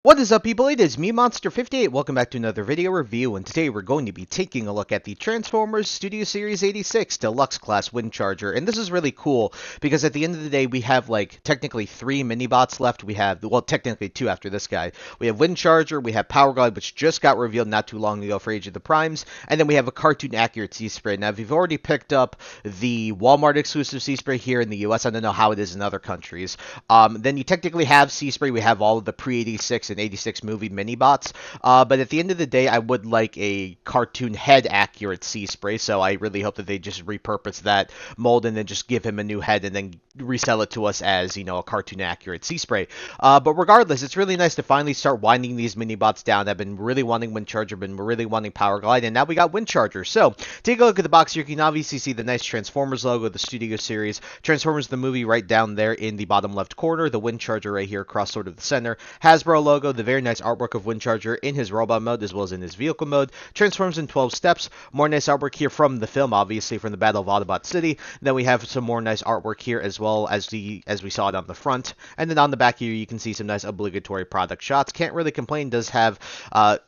What is up, people? It is me, Monster58. Welcome back to another video review, and today we're going to be taking a look at the Transformers Studio Series 86 Deluxe Class Windcharger. And this is really cool because at the end of the day, we have technically three Minibots left. We have, well, technically two after this guy. We have Windcharger, we have Power Glide, which just got revealed not too long ago for Age of the Primes, and then we have a cartoon accurate Sea Spray. Now, if you've already picked up the Walmart exclusive Sea Spray here in the US, I don't know how it is in other countries, then you technically have Sea Spray. We have all of the pre-86 and 86 movie Minibots, but at the end of the day, I would like a cartoon head accurate Sea Spray, so I really hope that they just repurpose that mold and then just give him a new head and then resell it to us as, a cartoon accurate Sea Spray. But regardless, it's really nice to finally start winding these Minibots down. I've been really wanting Windcharger, been really wanting Power Glide, and now we got Windcharger. So, take a look at the box here. You can obviously see the nice Transformers logo, the Studio Series, Transformers the movie right down there in the bottom left corner, the Windcharger right here across sort of the center, Hasbro logo, the very nice artwork of Windcharger in his robot mode as well as in his vehicle mode, transforms in 12 steps, more nice artwork here from the film, obviously from the Battle of Autobot City. Then we have some more nice artwork here as well as we saw it on the front, and then on the back here you can see some nice obligatory product shots. Can't really complain, does have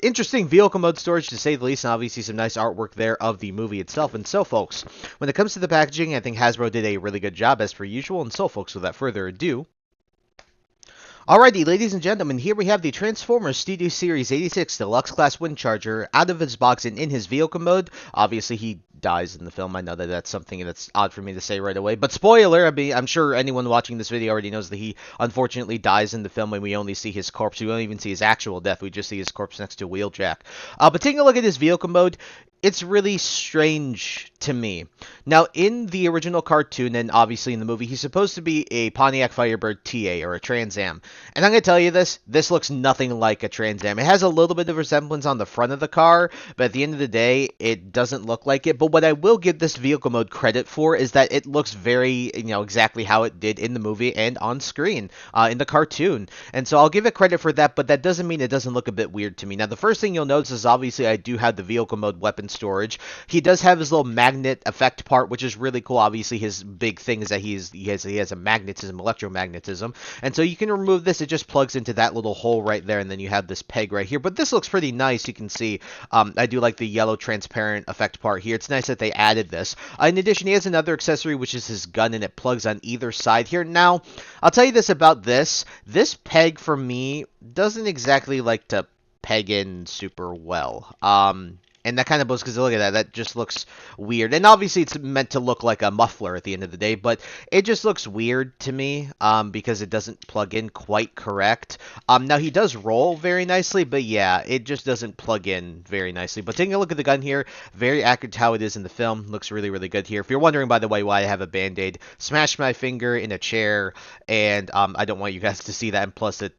interesting vehicle mode storage to say the least, and obviously some nice artwork there of the movie itself. And so folks, when it comes to the packaging, I think Hasbro did a really good job as per usual. And so folks, without further ado, alrighty, ladies and gentlemen, here we have the Transformers Studio Series 86 Deluxe Class Windcharger out of his box and in his vehicle mode. Obviously, he dies in the film. I know that that's something that's odd for me to say right away, but spoiler, I'm sure anyone watching this video already knows that he unfortunately dies in the film, and we only see his corpse. We don't even see his actual death. We just see his corpse next to a Wheeljack. But taking a look at his vehicle mode, it's really strange to me. Now, in the original cartoon and obviously in the movie, he's supposed to be a Pontiac Firebird TA or a Trans Am. And I'm going to tell you this looks nothing like a Trans Am. It has a little bit of resemblance on the front of the car, but at the end of the day, it doesn't look like it. But what I will give this vehicle mode credit for is that it looks very, exactly how it did in the movie and on screen in the cartoon. And so I'll give it credit for that, but that doesn't mean it doesn't look a bit weird to me. Now, the first thing you'll notice is obviously I do have the vehicle mode weapon storage. He does have his little magnet effect part, which is really cool. Obviously, his big thing is that he has a magnetism, electromagnetism, and so you can remove this. It just plugs into that little hole right there, and then you have this peg right here. But this looks pretty nice. You can see I do like the yellow transparent effect part here. It's nice that they added this. In addition, he has another accessory, which is his gun, and it plugs on either side here. Now, I'll tell you this about this. This peg, for me, doesn't exactly like to peg in super well. And that kind of blows because look at that. That just looks weird. And obviously it's meant to look like a muffler at the end of the day, but it just looks weird to me because it doesn't plug in quite correct. Now he does roll very nicely, but yeah, it just doesn't plug in very nicely. But taking a look at the gun here, very accurate to how it is in the film. Looks really, really good here. If you're wondering, by the way, why I have a Band-Aid, smashed my finger in a chair, and I don't want you guys to see that. And plus it...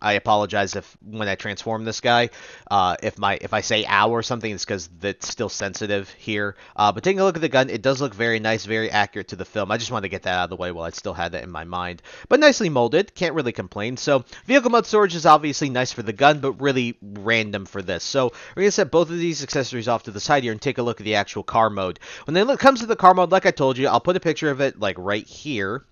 I apologize if when I transform this guy, if I say ow or something, it's because it's still sensitive here. But taking a look at the gun, it does look very nice, very accurate to the film. I just wanted to get that out of the way while I still had that in my mind. But nicely molded, can't really complain. So vehicle mode storage is obviously nice for the gun, but really random for this. So we're gonna set both of these accessories off to the side here and take a look at the actual car mode. When it comes to the car mode, like I told you, I'll put a picture of it right here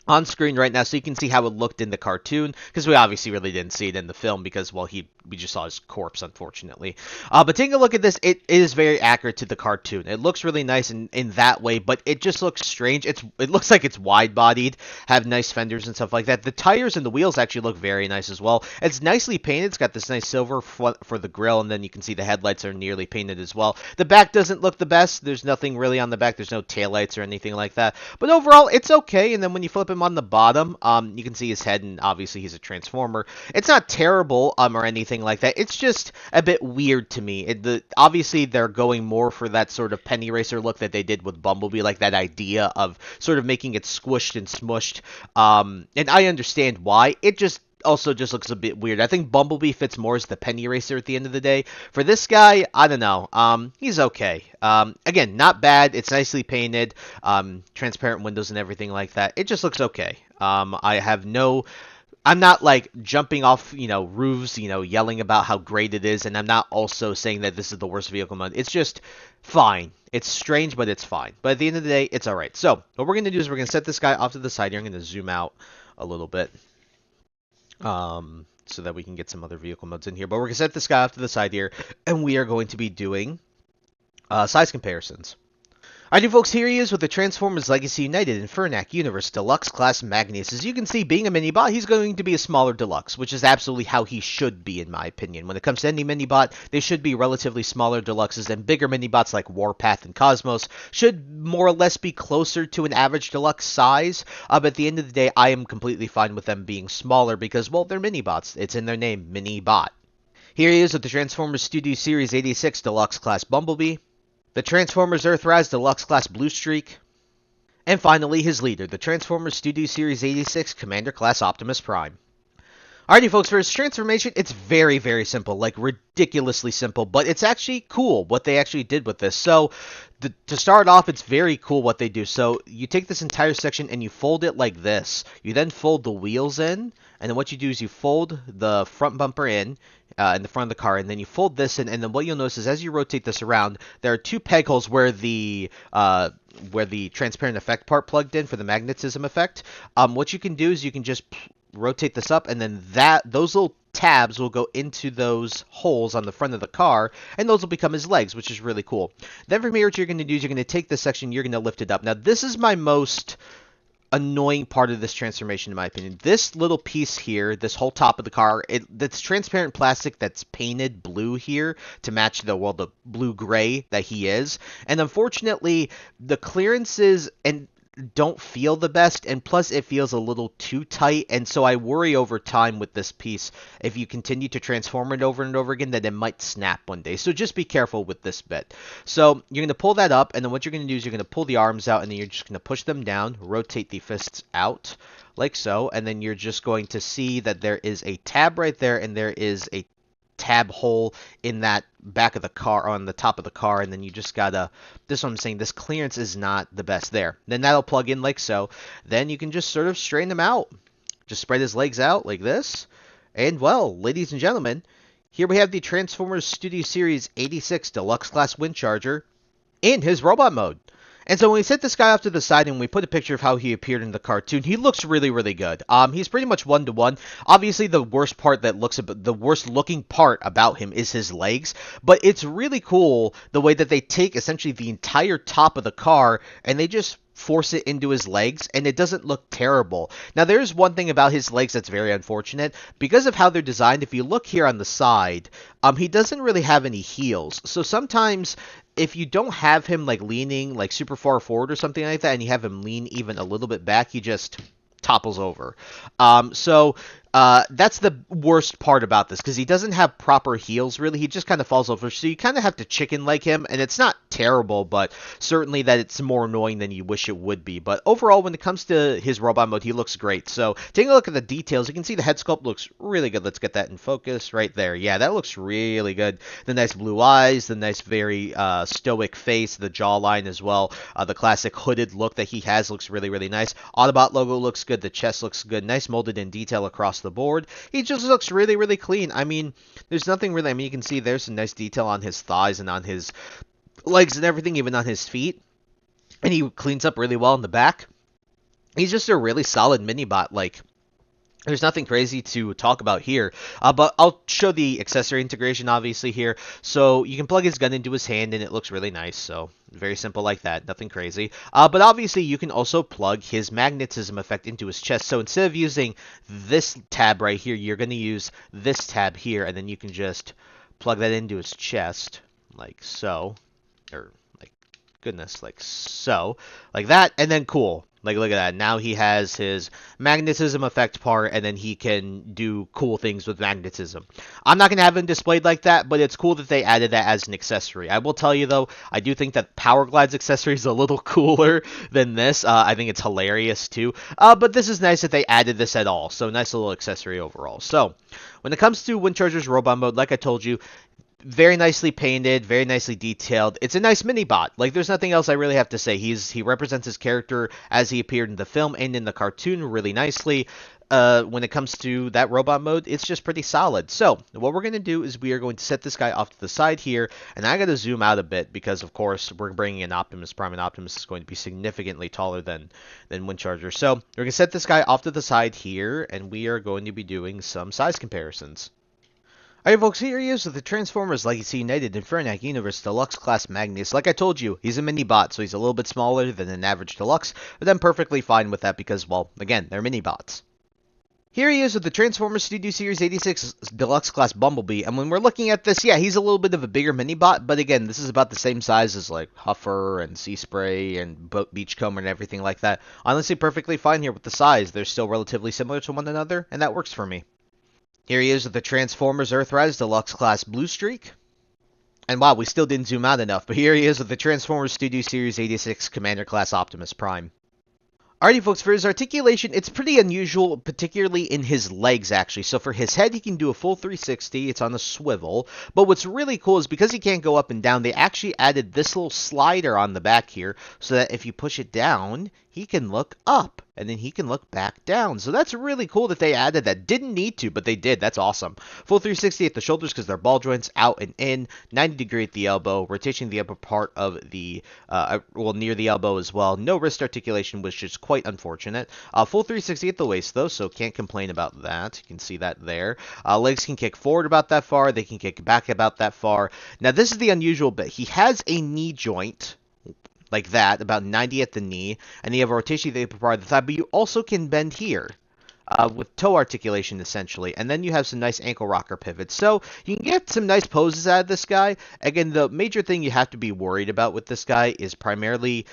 on screen right now so you can see how it looked in the cartoon, because we obviously really didn't see it in the film because, well, we just saw his corpse, unfortunately. But taking a look at this, it is very accurate to the cartoon. It looks really nice in that way, but it just looks strange. It looks like it's wide-bodied, have nice fenders and stuff like that. The tires and the wheels actually look very nice as well. It's nicely painted. It's got this nice silver for the grille, and then you can see the headlights are nearly painted as well. The back doesn't look the best. There's nothing really on the back. There's no taillights or anything like that. But overall, it's okay, and then when you flip him on the bottom, you can see his head, and obviously he's a Transformer. It's not terrible or anything like that. It's just a bit weird to me. Obviously they're going more for that sort of penny racer look that they did with Bumblebee, like that idea of sort of making it squished and smushed. And I understand why. It just also just looks a bit weird. I think Bumblebee fits more as the penny racer at the end of the day. For this guy, I don't know. He's okay. Again, not bad. It's nicely painted, transparent windows and everything like that. It just looks okay. I'm not like jumping off, roofs, yelling about how great it is, and I'm not also saying that this is the worst vehicle mode. It's just fine. It's strange, but it's fine. But at the end of the day, it's alright. So, what we're going to do is we're going to set this guy off to the side here. I'm going to zoom out a little bit. so that we can get some other vehicle modes in here. But we're going to set this guy off to the side here, and we are going to be doing size comparisons. Alrighty folks, here he is with the Transformers Legacy United Infernac Universe Deluxe Class Magnus. As you can see, being a Minibot, he's going to be a smaller Deluxe, which is absolutely how he should be in my opinion. When it comes to any Minibot, they should be relatively smaller Deluxes, and bigger Minibots like Warpath and Cosmos should more or less be closer to an average Deluxe size. But at the end of the day, I am completely fine with them being smaller because, well, they're Minibots. It's in their name, Minibot. Here he is with the Transformers Studio Series 86 Deluxe Class Bumblebee, the Transformers Earthrise Deluxe Class Blue Streak, and finally his leader, the Transformers Studio Series 86 Commander Class Optimus Prime. Alrighty folks, for his transformation, it's very, very simple, like ridiculously simple, but it's actually cool what they actually did with this. So, to start off, it's very cool what they do. So, you take this entire section and you fold it like this. You then fold the wheels in, and then what you do is you fold the front bumper in the front of the car, and then you fold this in, and then what you'll notice is as you rotate this around, there are two peg holes where the transparent effect part plugged in for the magnetism effect. What you can do is you can just rotate this up, and then those little tabs will go into those holes on the front of the car, and those will become his legs, which is really cool. Then from here, what you're going to do is you're going to take this section, you're going to lift it up. Now, this is my most annoying part of this transformation in my opinion. This little piece here, this whole top of the car, that's transparent plastic that's painted blue here to match the blue-gray that he is. And unfortunately, the clearances don't feel the best, and plus it feels a little too tight, and so I worry over time with this piece, if you continue to transform it over and over again, that it might snap one day. So just be careful with this bit. So you're going to pull that up, and then what you're going to do is you're going to pull the arms out, and then you're just going to push them down, rotate the fists out, like so, and then you're just going to see that there is a tab right there, and there is a tab hole in that back of the car, on the top of the car, and then you just gotta, this is what I'm saying, this clearance is not the best there. Then that'll plug in like so. Then you can just sort of straighten them out. Just spread his legs out like this. And well, ladies and gentlemen, here we have the Transformers Studio Series 86 Deluxe Class Windcharger in his robot mode. And so when we set this guy off to the side and we put a picture of how he appeared in the cartoon, he looks really, really good. He's pretty much one-to-one. Obviously, the worst looking part about him is his legs, but it's really cool the way that they take essentially the entire top of the car and they just force it into his legs, and it doesn't look terrible. Now, there's one thing about his legs that's very unfortunate. Because of how they're designed, if you look here on the side, he doesn't really have any heels. So sometimes, if you don't have him like leaning like super far forward or something like that, and you have him lean even a little bit back, he just topples over. That's the worst part about this, because he doesn't have proper heels, really. He just kind of falls over, so you kind of have to chicken leg him, and it's not terrible, but certainly that it's more annoying than you wish it would be. But overall, when it comes to his robot mode, he looks great. So taking a look at the details, you can see the head sculpt looks really good. Let's get that in focus right there. Yeah, that looks really good. The nice blue eyes, the nice very stoic face, the jawline as well. The classic hooded look that he has looks really, really nice. Autobot logo looks good. The chest looks good. Nice molded in detail across the board. He just looks really, really clean. I mean, there's nothing really, you can see there's some nice detail on his thighs and on his legs and everything, even on his feet. And he cleans up really well in the back. He's just a really solid Minibot. Like, there's nothing crazy to talk about here, but I'll show the accessory integration obviously here. So you can plug his gun into his hand and it looks really nice. So very simple like that, nothing crazy. But obviously you can also plug his magnetism effect into his chest. So instead of using this tab right here, you're going to use this tab here, and then you can just plug that into his chest like so, or like goodness, like so, like that, and then cool. Like, look at that. Now he has his magnetism effect part, and then he can do cool things with magnetism. I'm not going to have him displayed like that, but it's cool that they added that as an accessory. I will tell you, though, I do think that Power Glide's accessory is a little cooler than this. I think it's hilarious, too. But this is nice that they added this at all. So, nice little accessory overall. So, when it comes to Windcharger's robot mode, like I told you, Very nicely painted, very nicely detailed. It's a nice mini-bot. Like, there's nothing else I really have to say. He represents his character as he appeared in the film and in the cartoon really nicely. When it comes to that robot mode, it's just pretty solid. So, what we're going to do is we are going to set this guy off to the side here, and I got to zoom out a bit because, of course, we're bringing in Optimus Prime, and Optimus is going to be significantly taller than Windcharger. So, we're going to set this guy off to the side here, and we are going to be doing some size comparisons. Alright folks, here he is with the Transformers Legacy United Infernac Universe Deluxe Class Magnus. Like I told you, he's a mini-bot, so he's a little bit smaller than an average Deluxe, but I'm perfectly fine with that because, well, again, they're mini-bots. Here he is with the Transformers Studio Series 86 Deluxe Class Bumblebee, and when we're looking at this, yeah, he's a little bit of a bigger mini-bot, but again, this is about the same size as, like, Huffer and Sea Spray and Beachcomber and everything like that. Honestly, perfectly fine here with the size. They're still relatively similar to one another, and that works for me. Here he is with the Transformers Earthrise Deluxe Class Blue Streak. And wow, we still didn't zoom out enough, but here he is with the Transformers Studio Series 86 Commander Class Optimus Prime. Alrighty folks, for his articulation, it's pretty unusual, particularly in his legs actually. So for his head, he can do a full 360, it's on a swivel. But what's really cool is because he can't go up and down, they actually added this little slider on the back here, so that if you push it down, he can look up. And then he can look back down. So that's really cool that they added that. Didn't need to, but they did. That's awesome. Full 360 at the shoulders because they're ball joints, out and in. 90 degree at the elbow. Rotation the upper part of the, well, near the elbow as well. No wrist articulation, which is quite unfortunate. Full 360 at the waist, though, so can't complain about that. You can see that there. Legs can kick forward about that far. They can kick back about that far. Now, this is the unusual bit. He has a knee joint like that, about 90 at the knee, and you have a rotation the upper part of the thigh, but you also can bend here with toe articulation, essentially, and then you have some nice ankle rocker pivots. So you can get some nice poses out of this guy. Again, the major thing you have to be worried about with this guy is primarily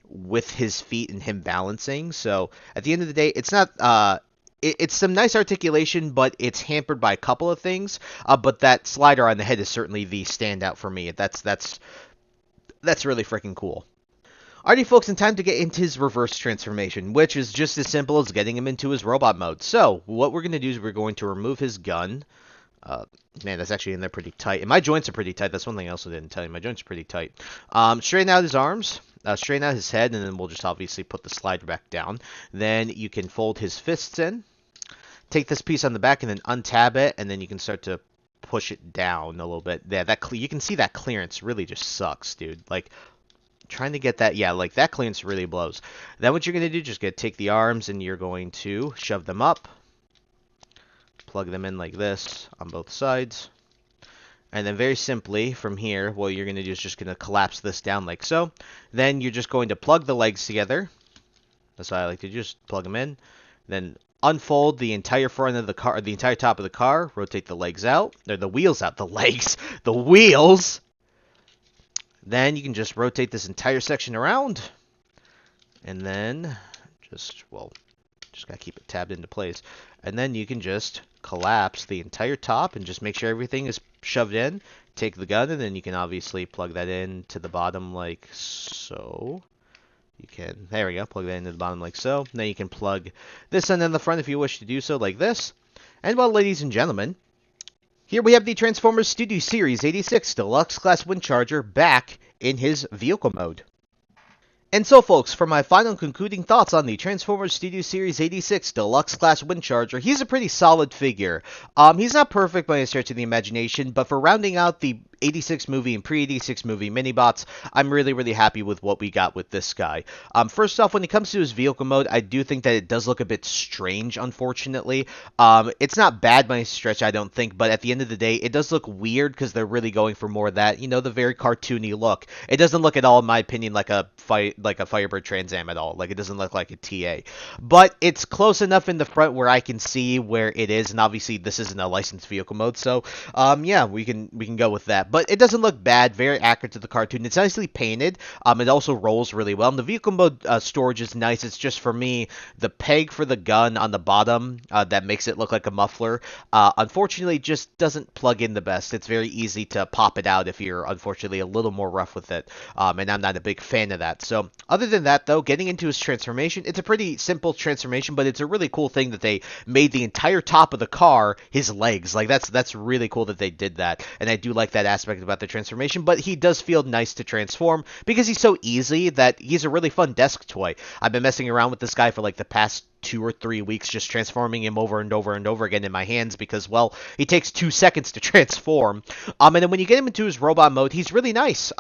with his feet and him balancing. So at the end of the day, it's not... It's some nice articulation, but it's hampered by a couple of things. But that slider on the head is certainly the standout for me. That's really freaking cool. Alrighty folks, and time to get into his reverse transformation, which is just as simple as getting him into his robot mode. So, what we're going to do is we're going to remove his gun. Man, that's actually in there pretty tight. And my joints are pretty tight. That's one thing I also didn't tell you. My joints are pretty tight. Straighten out his arms. Straighten out his head, and then we'll just obviously put the slider back down. Then you can fold his fists in. Take this piece on the back and then untab it, and then you can start to push it down a little bit. Yeah, you can see that clearance really just sucks, dude. Like, trying to get that, yeah, like, that clearance really blows. Then what you're going to do, just take the arms and you're going to shove them up. Plug them in like this on both sides. And then very simply, from here, what you're going to do is just going to collapse this down like so. Then you're just going to plug the legs together. That's what I like to do, just plug them in. Then unfold the entire front of the car, the entire top of the car. Rotate the legs out. Or the wheels out. The legs. The wheels. Then you can just rotate this entire section around. And then just gotta keep it tabbed into place. And then you can just collapse the entire top and just make sure everything is shoved in. Take the gun and then you can obviously plug that in to the bottom like so. You can, there we go, plug that into the bottom like so. Then you can plug this in the front if you wish to do so, like this. And well, ladies and gentlemen, here we have the Transformers Studio Series 86 Deluxe Class Windcharger back in his vehicle mode. And so, folks, for my final concluding thoughts on the Transformers Studio Series 86 Deluxe Class Windcharger, he's a pretty solid figure. He's not perfect by any stretch of the imagination, but for rounding out the 86 movie and pre-86 movie mini-bots, I'm really, really happy with what we got with this guy. First off, when it comes to his vehicle mode, I do think that it does look a bit strange, unfortunately. It's not bad by any stretch, I don't think, but at the end of the day, it does look weird because they're really going for more of that, you know, the very cartoony look. It doesn't look at all, in my opinion, like a Firebird Trans Am at all. Like, it doesn't look like a TA. But it's close enough in the front where I can see where it is, and obviously this isn't a licensed vehicle mode, so yeah, we can go with that. but it doesn't look bad. Very accurate to the cartoon. It's nicely painted. It also rolls really well. And the vehicle mode storage is nice. It's just, for me, the peg for the gun on the bottom that makes it look like a muffler. Unfortunately, just doesn't plug in the best. It's very easy to pop it out if you're, unfortunately, a little more rough with it. And I'm not a big fan of that. So other than that, though, getting into his transformation, it's a pretty simple transformation, but it's a really cool thing that they made the entire top of the car his legs. Like, that's really cool that they did that. And I do like that aspect about the transformation, but he does feel nice to transform because he's so easy that he's a really fun desk toy. I've been messing around with this guy for like the past 2 or 3 weeks, just transforming him over and over and over again in my hands because, well, he takes 2 seconds to transform. And then when you get him into his robot mode, he's really nice.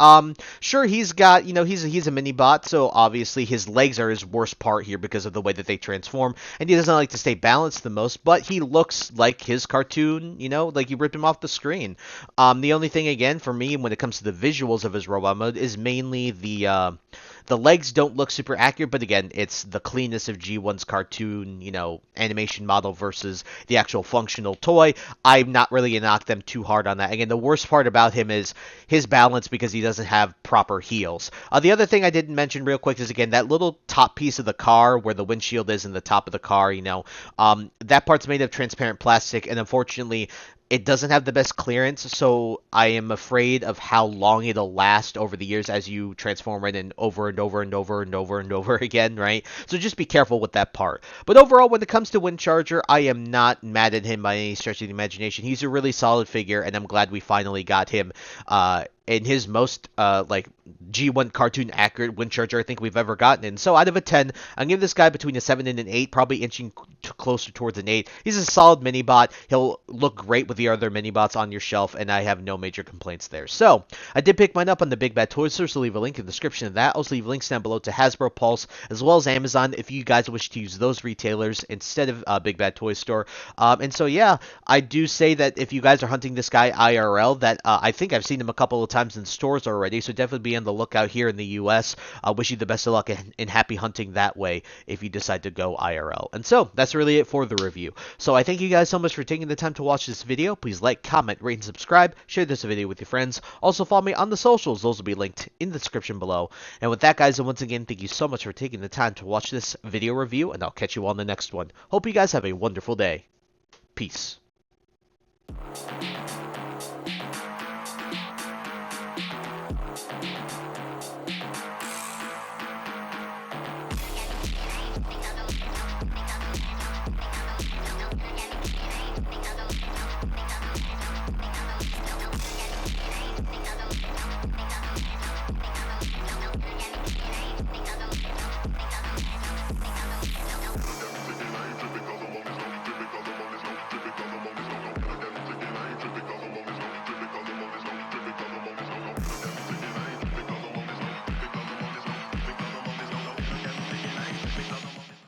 Sure, he's got, he's a Minibot, so obviously his legs are his worst part here because of the way that they transform, and he doesn't like to stay balanced the most, but he looks like his cartoon, like you ripped him off the screen. The only thing, again, for me, when it comes to the visuals of his robot mode is mainly the legs don't look super accurate, but again, it's the cleanness of G1's cartoon, animation model versus the actual functional toy. I'm not really going to knock them too hard on that. Again, the worst part about him is his balance because he doesn't have proper heels. The other thing I didn't mention real quick is, again, that little top piece of the car where the windshield is in the top of the car, that part's made of transparent plastic, and unfortunately, it doesn't have the best clearance, so I am afraid of how long it'll last over the years as you transform it and over and over and over and over and over again, right? So just be careful with that part. But overall, when it comes to Windcharger, I am not mad at him by any stretch of the imagination. He's a really solid figure, and I'm glad we finally got him in his most G1 cartoon accurate Windcharger I think we've ever gotten. And so out of a 10, I'm giving this guy between a 7 and an 8, probably inching closer towards an 8. He's a solid Minibot. He'll look great with the other Minibots on your shelf, and I have no major complaints there. So I did pick mine up on the Big Bad Toy Store, so leave a link in the description of that. Also leave links down below to Hasbro, Pulse, as well as Amazon if you guys wish to use those retailers instead of Big Bad Toy Store. And so yeah, I do say that if you guys are hunting this guy IRL, that I think I've seen him a couple of times in stores already, so definitely be on the lookout here in the US. Wish you the best of luck in happy hunting that way if you decide to go IRL. And so that's really it for the review. So I thank you guys so much for taking the time to watch this video. Please like, comment, rate, and subscribe. Share this video with your friends. Also follow me on the socials. Those will be linked in the description below. And with that, guys, and once again, thank you so much for taking the time to watch this video review, and I'll catch you on the next one. Hope you guys have a wonderful day. Peace.